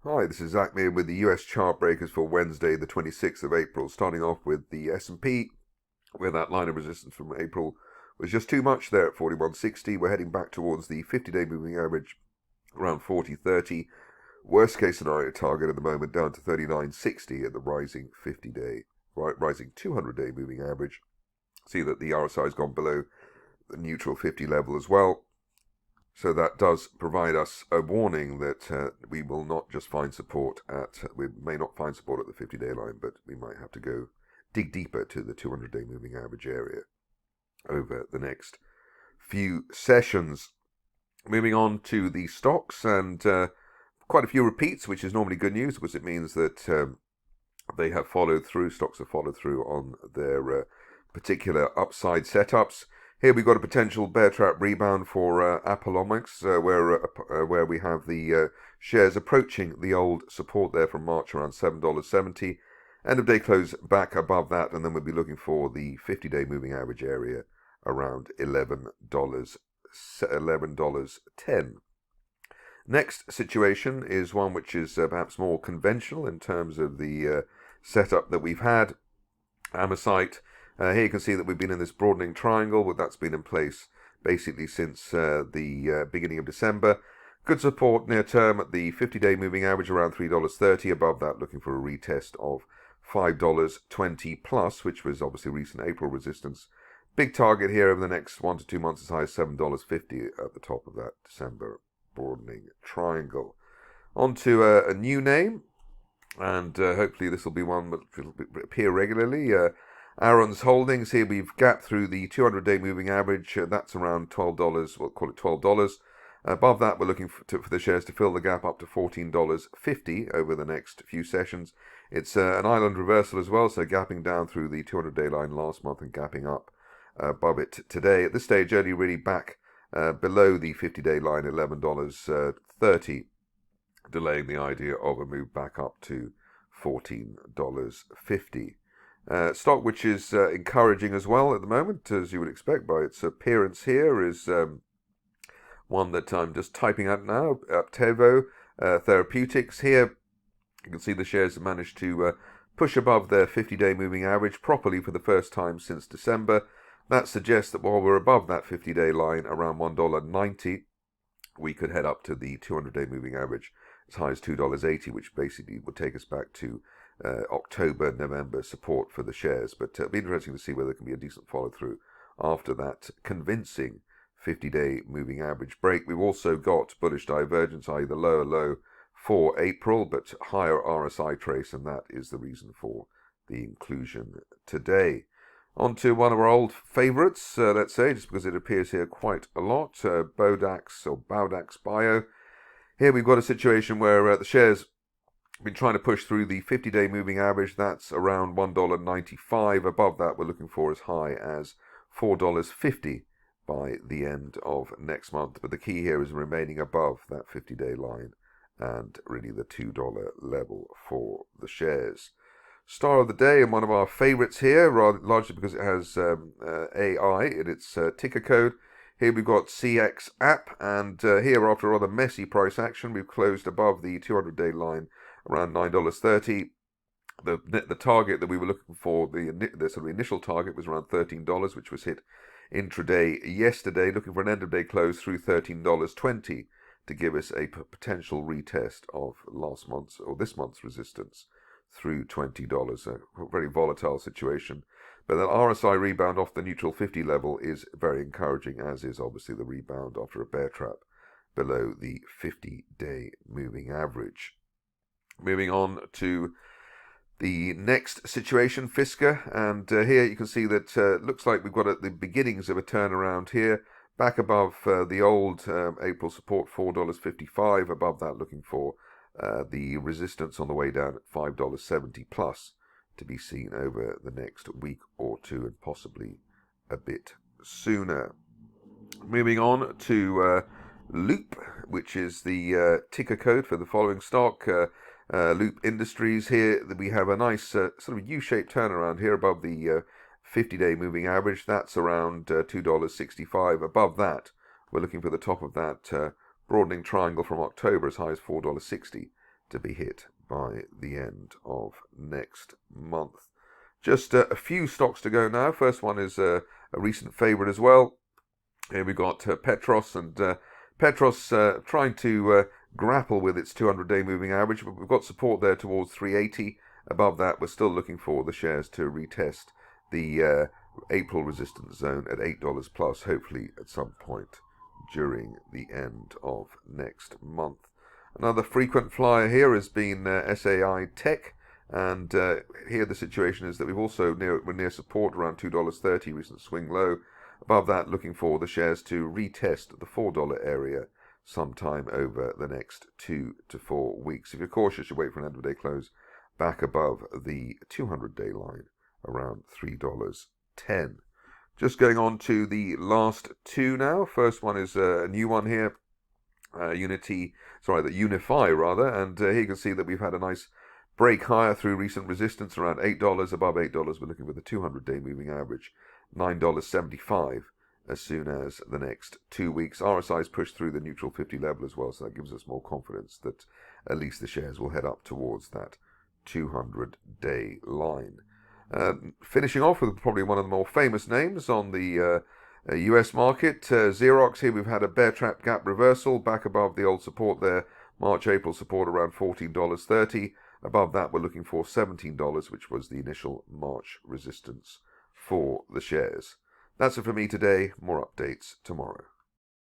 Hi, this is Zach Meehan with the US Chartbreakers for Wednesday, the 26th of April, starting off with the S&P, where that line of resistance from April was just too much there at 41.60. We're heading back towards the 50-day moving average around 40.30. Worst case scenario target at the moment down to 39.60 at the rising 50-day, rising 200-day moving average. See that the RSI has gone below the neutral 50 level as well. So that does provide us a warning that we will not just find support we may not find support at the 50-day line, but we might have to dig deeper to the 200-day moving average area over the next few sessions. Moving on to the stocks, and quite a few repeats, which is normally good news because it means that they have followed through, stocks have followed through on their particular upside setups. Here we've got a potential bear trap rebound for Apollomics, where we have the shares approaching the old support there from March around $7.70. End of day close back above that, and then we'll be looking for the 50-day moving average area around $11.10. Next situation is one which is perhaps more conventional in terms of the setup that we've had. Amesite. Here you can see that we've been in this broadening triangle, but that's been in place basically since the beginning of December. Good support near term at the 50-day moving average around $3.30. Above that, looking for a retest of $5.20 plus, which was obviously recent April resistance. Big target here over the next 1 to 2 months as high as $7.50 at the top of that December broadening triangle. On to a new name, and hopefully this will be one that will appear regularly. Aaron's Holdings, here we've gapped through the 200-day moving average. That's around $12, we'll call it $12. Above that, we're looking for the shares to fill the gap up to $14.50 over the next few sessions. It's an island reversal as well, so gapping down through the 200-day line last month and gapping up above it today. At this stage, only really back below the 50-day line, $11.30, delaying the idea of a move back up to $14.50. Stock which is encouraging as well at the moment, as you would expect by its appearance here, is one that I'm just typing out now, APVO Therapeutics. Here you can see the shares have managed to push above their 50-day moving average properly for the first time since December. That suggests that while we're above that 50-day line around $1.90, we could head up to the 200-day moving average as high as $2.80, which basically would take us back to October, November support for the shares. But it'll be interesting to see whether there can be a decent follow-through after that convincing 50-day moving average break. We've also got bullish divergence, i.e. the lower low for April, but higher RSI trace, and that is the reason for the inclusion today. On to one of our old favourites, let's say, just because it appears here quite a lot, Baudrax Bio. Here we've got a situation where the shares been trying to push through the 50-day moving average. That's around $1.95. Above that, we're looking for as high as $4.50 by the end of next month. But the key here is remaining above that 50-day line and really the $2 level for the shares. Star of the day, and one of our favorites here, largely because it has AI in its ticker code. Here we've got CXapp, and here after a rather messy price action, we've closed above the 200-day line around $9.30. The target that we were looking for, the sort of initial target, was around $13, which was hit intraday yesterday. Looking for an end of day close through $13.20 to give us a potential retest of last month's or this month's resistance through $20. A very volatile situation. But the RSI rebound off the neutral 50 level is very encouraging, as is obviously the rebound after a bear trap below the 50-day moving average. Moving on to the next situation, Fisker, and here you can see that looks like we've got the beginnings of a turnaround here, back above the old April support, $4.55. Above that, looking for the resistance on the way down at $5.70 plus, to be seen over the next week or two and possibly a bit sooner. Moving on to Loop, which is the ticker code for the following stock. Loop Industries. Here we have a nice sort of U-shaped turnaround here above the 50-day moving average. That's around $2.65. Above that, we're looking for the top of that broadening triangle from October as high as $4.60 to be hit by the end of next month. Just a few stocks to go now. First one is a recent favourite as well. Here we've got Petros, and Petros trying to grapple with its 200-day moving average, but we've got support there towards 380. Above that, we're still looking for the shares to retest the April resistance zone at $8 plus, hopefully at some point during the end of next month. Another frequent flyer here has been SAI Tech, and here the situation is that we're near support around $2.30, recent swing low. Above that, looking for the shares to retest the $4 area sometime over the next 2 to 4 weeks. If you're cautious, you wait for an end of day close back above the 200-day line around $3.10. Just going on to the last two now. First one is a new one here, Unify rather, and here you can see that we've had a nice break higher through recent resistance around $8. Above $8, we're looking for the 200-day moving average, $9.75 as soon as the next 2 weeks. RSI's pushed through the neutral 50 level as well, so that gives us more confidence that at least the shares will head up towards that 200-day line. Finishing off with probably one of the more famous names on the US market, Xerox. Here we've had a bear trap gap reversal back above the old support there, March-April support around $14.30. Above that, we're looking for $17, which was the initial March resistance for the shares. That's it for me today. More updates tomorrow.